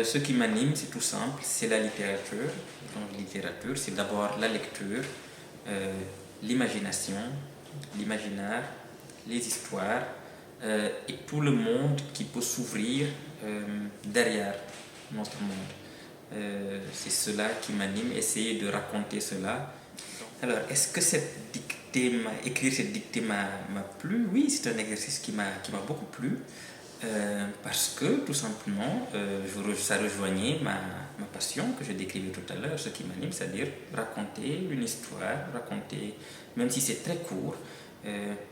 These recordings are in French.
Ce qui m'anime, c'est tout simple, c'est la littérature. Donc, littérature, c'est d'abord la lecture, l'imagination, l'imaginaire, les histoires et tout le monde qui peut s'ouvrir derrière notre monde. C'est cela qui m'anime, essayer de raconter cela. Alors, est-ce que écrire cette dictée m'a plu? Oui, c'est un exercice qui m'a beaucoup plu. Parce que tout simplement, ça rejoignait ma passion que je décrivais tout à l'heure, ce qui m'anime, c'est-à-dire raconter une histoire, raconter, même si c'est très court,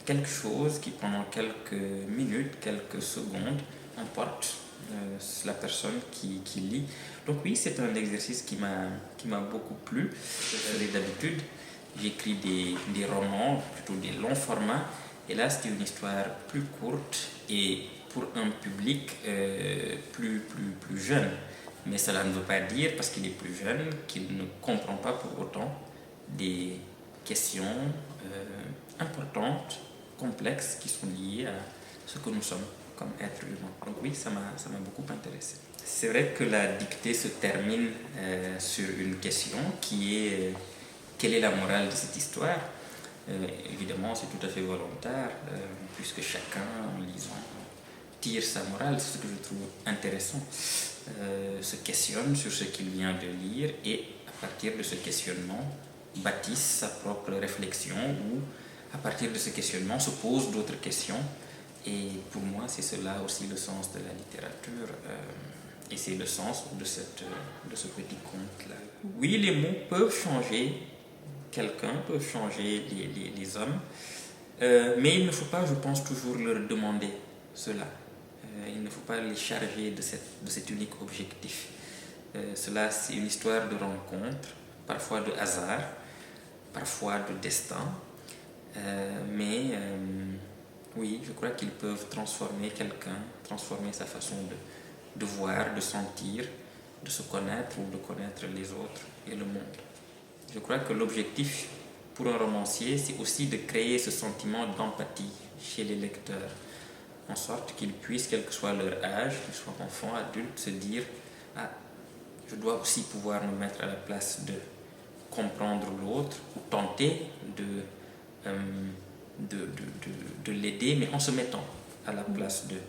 quelque chose qui pendant quelques minutes, quelques secondes, importe la personne qui lit. Donc oui, c'est un exercice qui m'a beaucoup plu. D'habitude, j'écris des romans, plutôt des longs formats, et là c'était une histoire plus courte et pour un public plus jeune. Mais cela ne veut pas dire, parce qu'il est plus jeune, qu'il ne comprend pas pour autant des questions importantes, complexes, qui sont liées à ce que nous sommes comme êtres humains. Donc oui, ça m'a beaucoup intéressé. C'est vrai que la dictée se termine sur une question qui est quelle est la morale de cette histoire? Évidemment, c'est tout à fait volontaire, puisque chacun, en lisant, tire sa morale. C'est ce que je trouve intéressant. Se questionne sur ce qu'il vient de lire et à partir de ce questionnement bâtisse sa propre réflexion ou à partir de ce questionnement se pose d'autres questions. Et pour moi, c'est cela aussi le sens de la littérature et c'est le sens de ce petit conte-là. Oui, les mots peuvent changer quelqu'un, peuvent changer les hommes, mais il ne faut pas, je pense, toujours leur demander cela. Il ne faut pas les charger de cet unique objectif. Cela, c'est une histoire de rencontre, parfois de hasard, parfois de destin, mais oui, je crois qu'ils peuvent transformer quelqu'un, transformer sa façon de voir, de sentir, de se connaître ou de connaître les autres et le monde. Je crois que l'objectif pour un romancier, c'est aussi de créer ce sentiment d'empathie chez les lecteurs, en sorte qu'ils puissent, quel que soit leur âge, qu'ils soient enfants, adultes, se dire « Ah, je dois aussi pouvoir me mettre à la place de comprendre l'autre ou tenter de l'aider, mais en se mettant à la place d'eux. »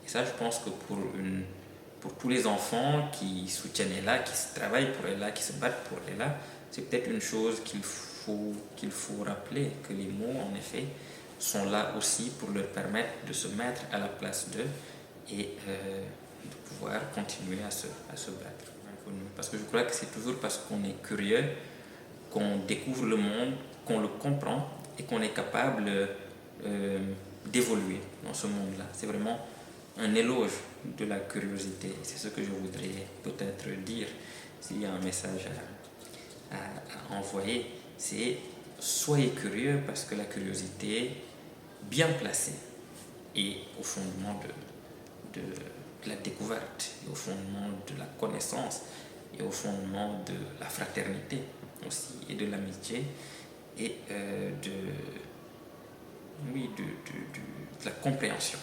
Et ça, je pense que pour tous les enfants qui soutiennent Ella, qui travaillent pour Ella, qui se battent pour Ella, c'est peut-être une chose qu'il faut rappeler, que les mots, en effet, sont là aussi pour leur permettre de se mettre à la place d'eux et de pouvoir continuer à se battre. Parce que je crois que c'est toujours parce qu'on est curieux qu'on découvre le monde, qu'on le comprend et qu'on est capable d'évoluer dans ce monde-là. C'est vraiment un éloge de la curiosité. C'est ce que je voudrais peut-être dire. S'il y a un message à envoyer, c'est soyez curieux parce que la curiosité bien placée est au fondement de la découverte, et au fondement de la connaissance, et au fondement de la fraternité aussi, et de l'amitié, et de la compréhension.